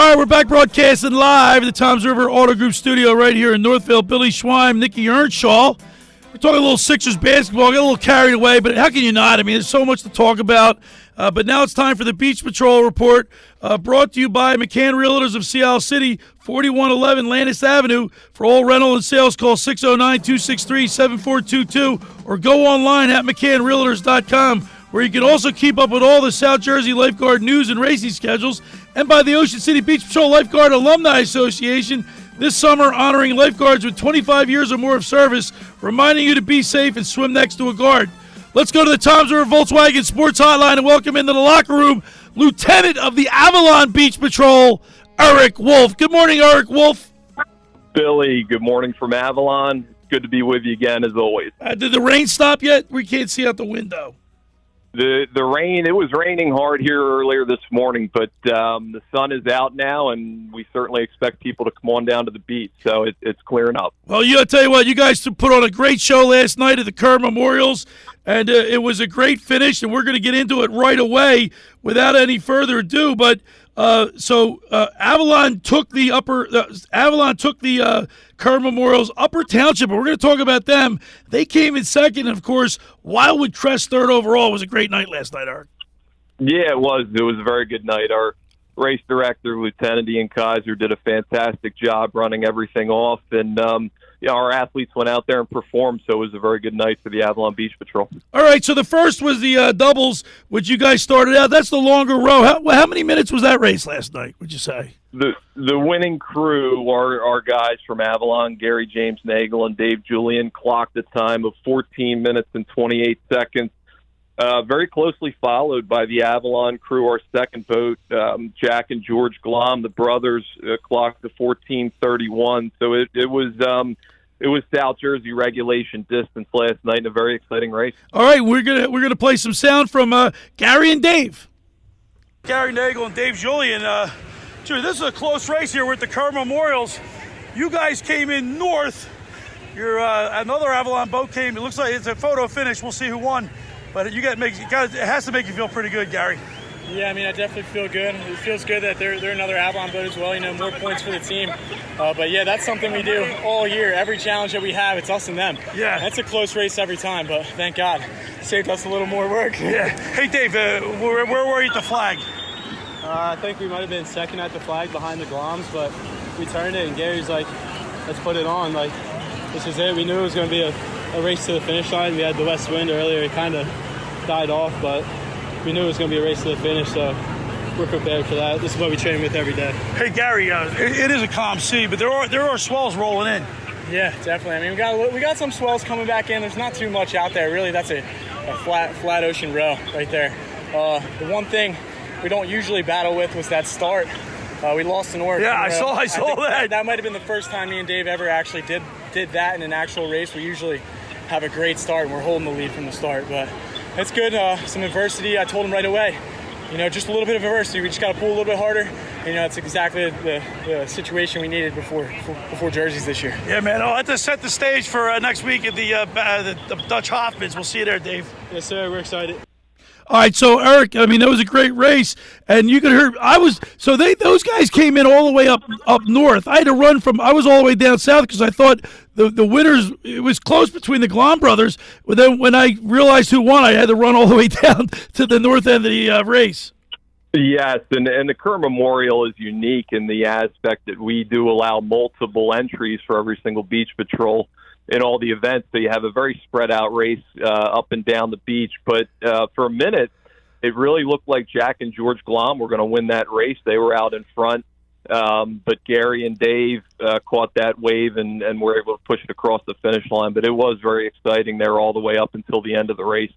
right, we're back broadcasting live at the Toms River Auto Group studio right here in Northville. Billy Schweim, Nikki Earnshaw. We're talking a little Sixers basketball. Got a little carried away, but how can you not? I mean, there's so much to talk about. But now it's time for the Beach Patrol Report, brought to you by McCann Realtors of Seattle City, 4111 Landis Avenue. For all rental and sales, call 609-263-7422 or go online at McCannRealtors.com, where you can also keep up with all the South Jersey lifeguard news and racing schedules, and by the Ocean City Beach Patrol Lifeguard Alumni Association, this summer honoring lifeguards with 25 years or more of service, reminding you to be safe and swim next to a guard. Let's go to the Toms River Volkswagen Sports Hotline and welcome into the locker room Lieutenant of the Avalon Beach Patrol, Erich Wolf. Good morning, Erich Wolf. Billy, good morning from Avalon. Good to be with you again, as always. Did the rain stop yet? We can't see out the window. The rain, it was raining hard here earlier this morning, but the sun is out now, and we certainly expect people to come on down to the beach, so it's clearing up. Well, I'll tell you what, you guys put on a great show last night at the Kerr Memorials, and it was a great finish, and we're going to get into it right away without any further ado. But Avalon took the Kerr Memorials Upper Township, and we're going to talk about them. They came in second, and of course, Wildwood Crest third overall. It was a great night last night, Eric. Yeah, it was. It was a very good night. Our race director, Lieutenant Ian Kaiser, did a fantastic job running everything off, and our athletes went out there and performed, so it was a very good night for the Avalon Beach Patrol. All right, so the first was the doubles, which you guys started out. That's the longer row. How many minutes was that race last night, would you say? The winning crew are our guys from Avalon, Gary James Nagel and Dave Julian, clocked a time of 14 minutes and 28 seconds. Very closely followed by the Avalon crew, our second boat, Jack and George Glom, the brothers, clocked the 14:31. So it was South Jersey regulation distance last night in a very exciting race. All right, we're gonna play some sound from Gary and Dave. Gary Nagel and Dave Julian. This is a close race here. We're at the Kerr Memorials. You guys came in north. Another Avalon boat came. It looks like it's a photo finish. We'll see who won. But it has to make you feel pretty good, Gary. Yeah, I mean, I definitely feel good. It feels good that they're another Avalon boat as well. More points for the team. But yeah, that's something we do all year. Every challenge that we have, it's us and them. Yeah, that's a close race every time. But thank God, saved us a little more work. Yeah. Hey, Dave, where were you at the flag? I think we might have been second at the flag behind the Gloms, but we turned it, and Gary's like, "Let's put it on." Like, this is it. We knew it was going to be a race to the finish line. We had the west wind earlier. It kind of died off, but we knew it was going to be a race to the finish, so we're prepared for that. This is what we train with every day. Hey, Gary, it is a calm sea, but there are swells rolling in. Yeah, definitely. I mean, we got some swells coming back in. There's not too much out there. Really, that's a flat ocean row right there. The one thing we don't usually battle with was that start. We lost an oar. Yeah, I saw that. That might have been the first time me and Dave ever actually did that in an actual race. We usually have a great start, and we're holding the lead from the start, but it's good. Some adversity. I told him right away, just a little bit of adversity. We just got to pull a little bit harder. It's exactly the situation we needed before jerseys this year. Yeah, man. I'll have to set the stage for next week at the Dutch Hoffmans. We'll see you there, Dave. Yes, sir. We're excited. All right, so Eric, I mean, that was a great race, and you could hear those guys came in all the way up north. I had to run I was all the way down south because I thought the winners, it was close between the Glom brothers. But then when I realized who won, I had to run all the way down to the north end of the race. Yes, and the Kerr Memorial is unique in the aspect that we do allow multiple entries for every single beach patrol in all the events, so you have a very spread out race up and down the beach. But for a minute, it really looked like Jack and George Glom were going to win that race. They were out in front, but Gary and Dave caught that wave and were able to push it across the finish line. But it was very exciting there all the way up until the end of the race.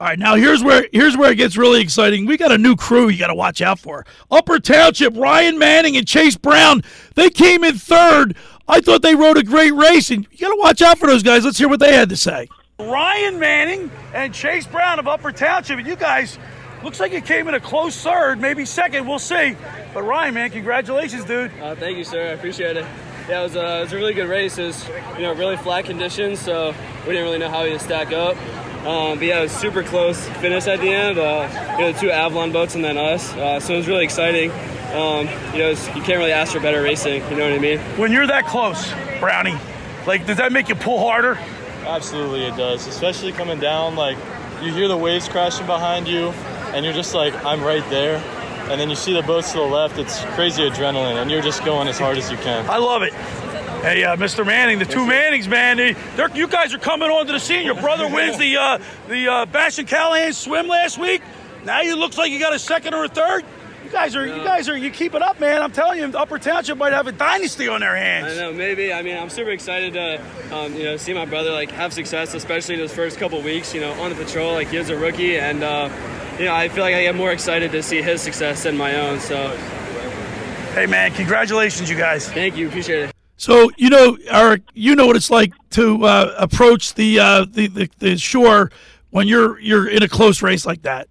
All right, now here's where it gets really exciting. We got a new crew you got to watch out for. Upper Township, Ryan Manning and Chase Brown, they came in third. I thought they rode a great race, and you got to watch out for those guys. Let's hear what they had to say. Ryan Manning and Chase Brown of Upper Township, and you guys, looks like you came in a close third, maybe second. We'll see. But Ryan, man, congratulations, dude. Thank you, sir. I appreciate it. Yeah, it was a really good race. It was, really flat conditions, so we didn't really know how to stack up. But yeah, it was super close finish at the end. The two Avalon boats and then us. So it was really exciting. You can't really ask for better racing. You know what I mean? When you're that close, Brownie, like, does that make you pull harder? Absolutely, it does. Especially coming down, like you hear the waves crashing behind you, and you're just like, I'm right there. And then you see the boats to the left. It's crazy adrenaline, and you're just going as hard as you can. I love it. Hey, Mr. Manning, the two Mannings, man. You guys are coming onto the scene. Your brother wins the Bash and Callahan swim last week. Now you looks like you got a second or a third. You keep it up, man. I'm telling you, Upper Township might have a dynasty on their hands. I know, maybe. I mean, I'm super excited to, see my brother have success, especially in his first couple weeks. On the patrol, he was a rookie, and I feel like I get more excited to see his success than my own. So, hey, man, congratulations, you guys. Thank you, appreciate it. So Eric, you know what it's like to approach the shore when you're in a close race like that.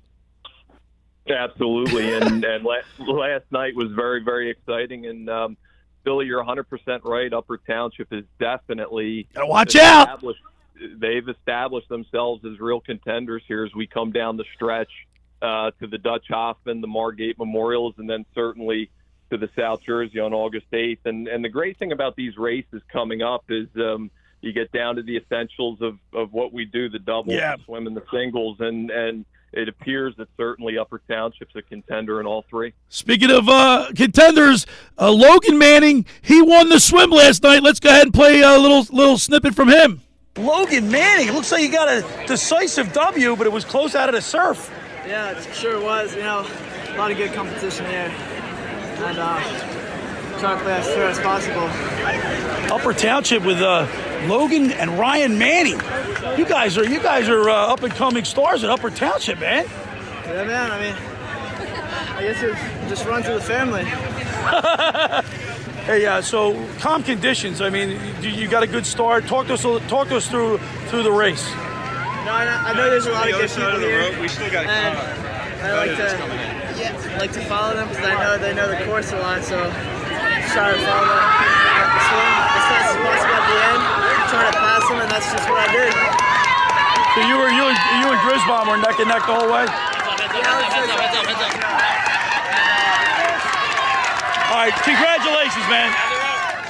Absolutely, and last night was very, very exciting. And Billy, you're 100% right. Upper Township is definitely watch out. They've established themselves as real contenders here as we come down the stretch to the Dutch Hoffman, the Margate Memorials, and then certainly to the South Jersey on August 8th. And the great thing about these races coming up is you get down to the essentials of what we do, the doubles, the swim, and the singles, and it appears that certainly Upper Township's a contender in all three. Speaking of contenders, Logan Manning, he won the swim last night. Let's go ahead and play a little snippet from him. Logan Manning, it looks like you got a decisive W, but it was close out of the surf. Yeah, it sure was. A lot of good competition here. And trying to play as fair as possible. Upper Township with Logan and Ryan Manning. You guys are up and coming stars at Upper Township, man. Yeah, man. I mean, I guess it just runs through the family. Hey, so calm conditions. I mean, you got a good start. Talk to us through the race. No, I know there's a lot of good people here. We still got I like to follow them because I know they know the course a lot. So just try to follow them at the swim as fast as possible at the end. Trying to pass them, and that's just what I did. So you and Grisbaum were neck and neck the whole way? All right, congratulations, man.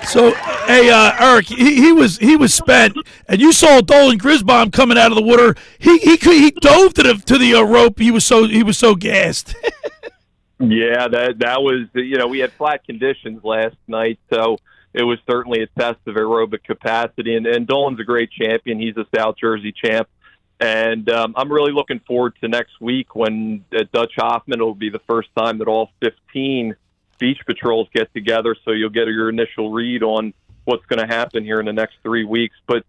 So, hey, Eric, he was spent, and you saw Dolan Grisbaum coming out of the water. He dove to the rope. He was so gassed. Yeah, that was we had flat conditions last night, so it was certainly a test of aerobic capacity. And Dolan's a great champion. He's a South Jersey champ. And I'm really looking forward to next week when at Dutch Hoffman, it'll be the first time that all 15 beach patrols get together. So you'll get your initial read on what's going to happen here in the next 3 weeks. But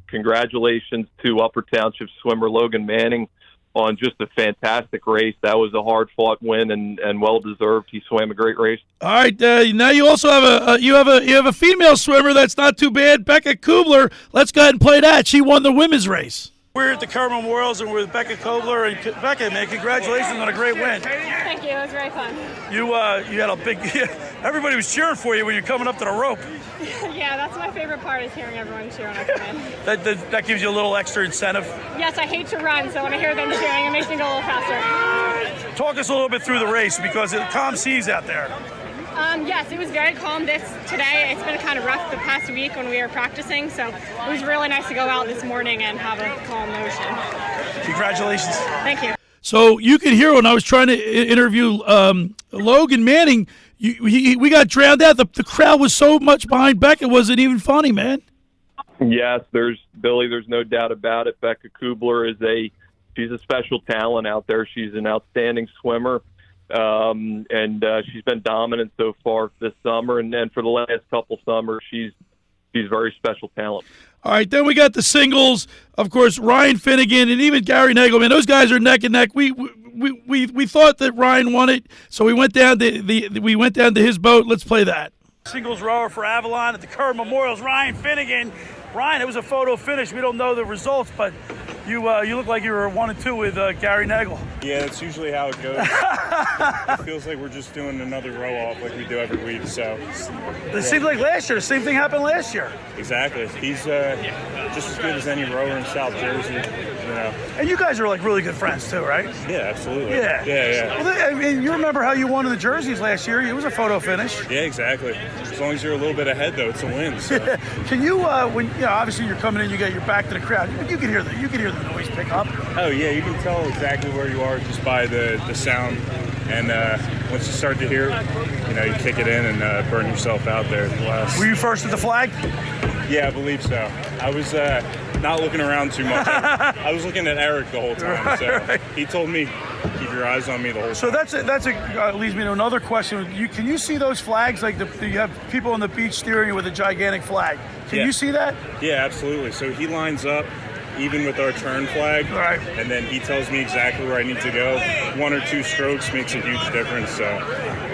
congratulations to Upper Township swimmer Logan Manning on just a fantastic race. That was a hard-fought win and well-deserved. He swam a great race. All right, now you also have you have a female swimmer that's not too bad, Becca Kubler. Let's go ahead and play that. She won the women's race. We're at the Kerr Memorials and we're with Becca Kubler. And Becca, man, congratulations on a great win. Thank you. It was very fun. You had a big. Everybody was cheering for you when you're coming up to the rope. Yeah, that's my favorite part is hearing everyone cheer when I come in. That gives you a little extra incentive. Yes, I hate to run, so when I hear them cheering, it makes me go a little faster. Talk us a little bit through the race because it's calm seas out there. Yes, it was very calm today. It's been kind of rough the past week when we were practicing, so it was really nice to go out this morning and have a calm ocean. Congratulations. Thank you. So you could hear when I was trying to interview Logan Manning, we got drowned out. The crowd was so much behind Becca, it wasn't even funny, man. Yes, there's no doubt about it. Becca Kubler she's a special talent out there. She's an outstanding swimmer. And she's been dominant so far this summer, and then for the last couple summers, she's very special talent. All right, then we got the singles, of course, Ryan Finnegan and even Gary Nagelman. Those guys are neck and neck. We thought that Ryan won it, so we went down to his boat. Let's play that. Singles rower for Avalon at the Kerr Memorials, Ryan Finnegan. Ryan, it was a photo finish. We don't know the results, but You look like you were 1-2 with Gary Nagel. Yeah, that's usually how it goes. It feels like we're just doing another row off like we do every week. So It seemed like last year. The same thing happened last year. exactly, he's just as good as any rower in South Jersey. You know. And you guys are like really good friends too, right? Yeah, absolutely. Yeah. Yeah. Well, I mean, you remember how you won in the jerseys last year? It was a photo finish. Yeah, exactly. As long as you're a little bit ahead, though, it's a win. So. Can you, obviously you're coming in, you get your back to the crowd. You can hear the noise pick up. Oh yeah, you can tell exactly where you are just by the sound. And once you start to hear it, you kick it in and burn yourself out there at the last. Were you first at the flag? Yeah, I believe so. I was not looking around too much. I was looking at Erich the whole time. So he told me, keep your eyes on me the whole time. So that leads me to another question. Can you see those flags? Like you have people on the beach steering you with a gigantic flag. Can you see that? Yeah, absolutely. So he lines up even with our turn flag, right, and then he tells me exactly where I need to go. 1 or 2 strokes makes a huge difference. So,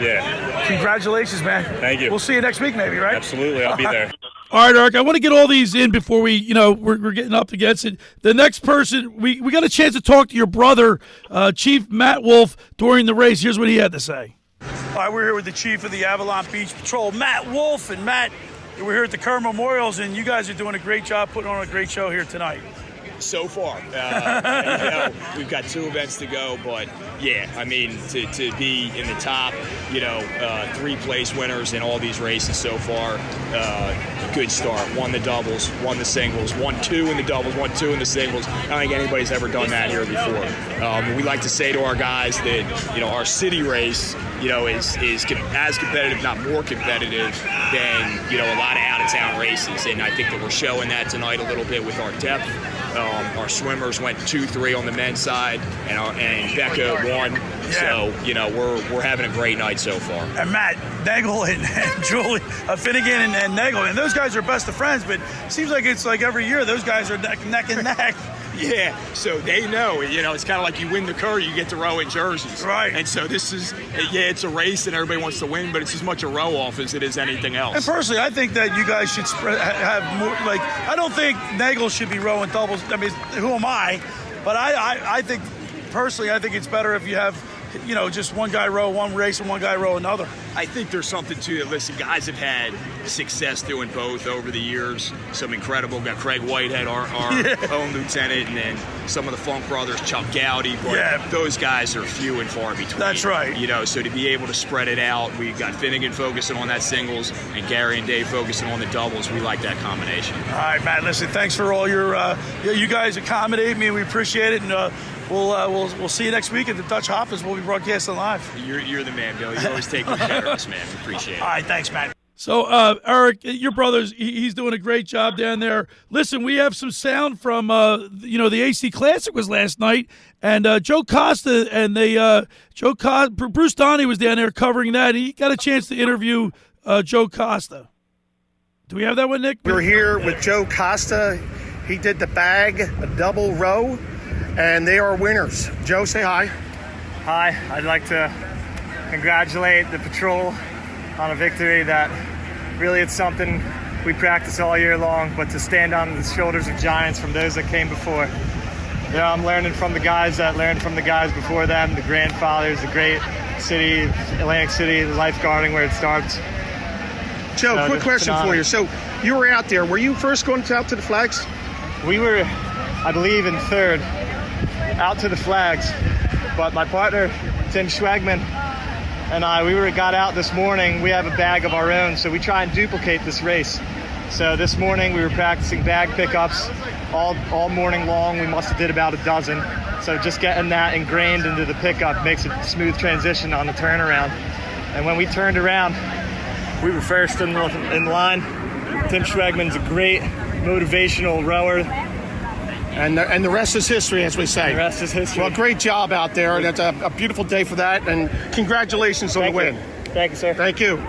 yeah. Congratulations, man. Thank you. We'll see you next week, maybe, right? Absolutely, I'll be there. All right, Eric, I want to get all these in before we're getting up against it. The next person, we got a chance to talk to your brother, Chief Matt Wolf, during the race. Here's what he had to say. All right, we're here with the chief of the Avalon Beach Patrol, Matt Wolf. And Matt, we're here at the Kerr Memorials, and you guys are doing a great job putting on a great show here tonight. So far, we've got 2 events to go, but yeah, I mean, to be in the top, 3 place winners in all these races so far, good start. Won the doubles, won the singles, 1-2 in the doubles, 1-2 in the singles. I don't think anybody's ever done that here before. We like to say to our guys that, our city race, is as competitive, not more competitive than, a lot of out-of-town races, and I think that we're showing that tonight a little bit with our depth. Our swimmers went 2-3 on the men's side, and Becca won. Yeah. So, we're having a great night so far. And Matt, Nagel and Julie, Finnegan and Nagel, and those guys are best of friends, but it seems like it's like every year those guys are neck and neck. Yeah, so they know, it's kind of like you win the Kerr, you get to row in jerseys. Right. And so this is, it's a race and everybody wants to win, but it's as much a row off as it is anything else. And personally, I think that you guys should have more, I don't think Nagel should be rowing doubles. I mean, who am I? But I think, personally, I think it's better if you have, just one guy row one race and one guy row another. I think there's something to it. Listen, guys have had success doing both over the years. Some incredible, got Craig Whitehead, our own lieutenant, and then some of the Funk brothers, Chuck Gowdy. But those guys are few and far between. That's right. So to be able to spread it out, we got Finnegan focusing on that singles and Gary and Dave focusing on the doubles. We like that combination. All right, Matt, listen, thanks for all your, you guys accommodate me. We appreciate it. And we'll see you next week at the Dutch Hoppers. We'll be broadcasting live. You're the man, Billy. You always take good care of us, man. We appreciate it. All right, thanks, Matt. So, Eric, your brother's he's doing a great job down there. Listen, we have some sound from the AC Classic was last night, and Joe Costa and Bruce Donnie was down there covering that. He got a chance to interview Joe Costa. Do we have that one, Nick? We're here with Joe Costa. He did the bag, a double row, and they are winners. Joe, say hi. Hi, I'd like to congratulate the patrol on a victory that really it's something we practice all year long, but to stand on the shoulders of giants from those that came before. I'm learning from the guys that learned from the guys before them, the grandfathers, the great city, Atlantic City, the lifeguarding where it starts. Joe, quick question for you. So you were out there. Were you first going out to the flags? We were, I believe, in third out to the flags, but my partner, Tim Schwagman, and we got out this morning. We have a bag of our own, so we try and duplicate this race. So this morning we were practicing bag pickups all morning long. We must have did about a dozen. So just getting that ingrained into the pickup makes a smooth transition on the turnaround. And when we turned around, we were first in line. Tim Schwagman's a great motivational rower. And the rest is history, as we say. The rest is history. Well, great job out there. That's a beautiful day for that, and congratulations on the win. Thank you, sir. Thank you.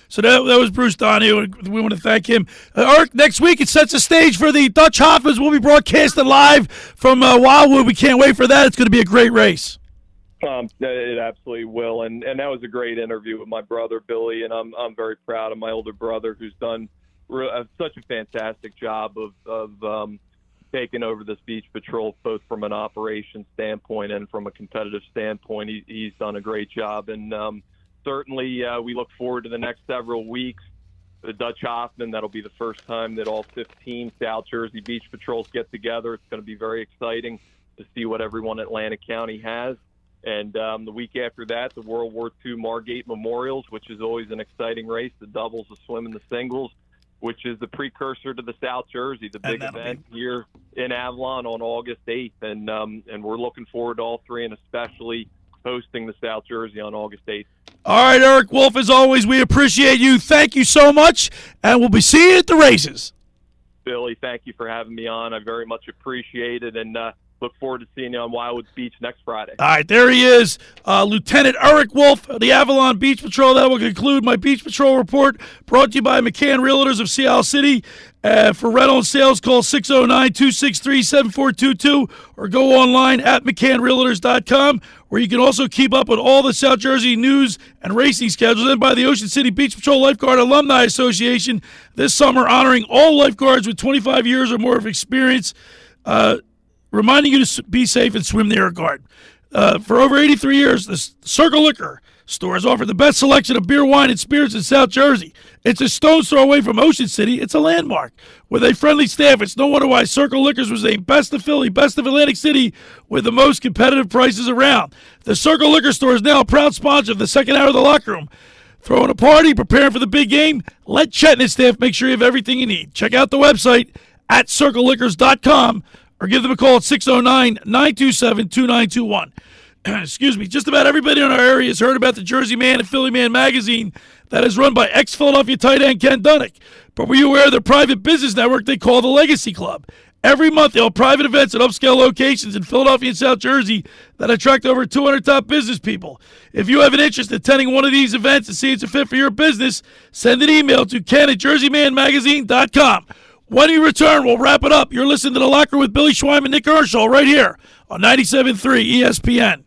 So that was Bruce Donnie. We want to thank him. Eric, next week it sets the stage for the Dutch Hoppers. We'll be broadcasting live from Wildwood. We can't wait for that. It's going to be a great race. It absolutely will, and that was a great interview with my brother Billy, and I'm very proud of my older brother who's done such a fantastic job of taken over this beach patrol, both from an operations standpoint and from a competitive standpoint. He's done a great job, and certainly we look forward to the next several weeks. The Dutch Hoffman, that'll be the first time that all 15 South Jersey Beach Patrols get together. It's going to be very exciting to see what everyone Atlantic County has. And the week after that, the World War II Margate Memorials, which is always an exciting race, the doubles, the swim, and the singles, which is the precursor to the South Jersey, the big event here in Avalon on August 8th. And we're looking forward to all three, and especially hosting the South Jersey on August 8th. All right, Erich Wolf, as always, we appreciate you. Thank you so much, and we'll be seeing you at the races. Billy, thank you for having me on. I very much appreciate it, and look forward to seeing you on Wildwood Beach next Friday. All right, there he is, Lieutenant Erich Wolf of the Avalon Beach Patrol. That will conclude my Beach Patrol report, brought to you by McCann Realtors of Sea Isle City. For rental and sales, call 609-263-7422 or go online at McCannRealtors.com, where you can also keep up with all the South Jersey news and racing schedules. And by the Ocean City Beach Patrol Lifeguard Alumni Association this summer, honoring all lifeguards with 25 years or more of experience, reminding you to be safe and swim the Air Guard. For over 83 years, the Circle Liquor store has offered the best selection of beer, wine, and spirits in South Jersey. It's a stone's throw away from Ocean City. It's a landmark. With a friendly staff, it's no wonder why Circle Liquors was named Best of Philly, Best of Atlantic City, with the most competitive prices around. The Circle Liquor store is now a proud sponsor of the second hour of the locker room. Throwing a party, preparing for the big game? Let Chet and his staff make sure you have everything you need. Check out the website at circleliquors.com or give them a call at 609-927-2921. Excuse me, just about everybody in our area has heard about the Jersey Man and Philly Man magazine that is run by ex-Philadelphia tight end Ken Dunnick. But were you aware of their private business network they call the Legacy Club? Every month, they'll have private events at upscale locations in Philadelphia and South Jersey that attract over 200 top business people. If you have an interest in attending one of these events and see it's a fit for your business, send an email to ken@jerseymanmagazine.com. When we return, we'll wrap it up. You're listening to The Locker with Billy Schweim and Nick Earnshaw right here on 97.3 ESPN.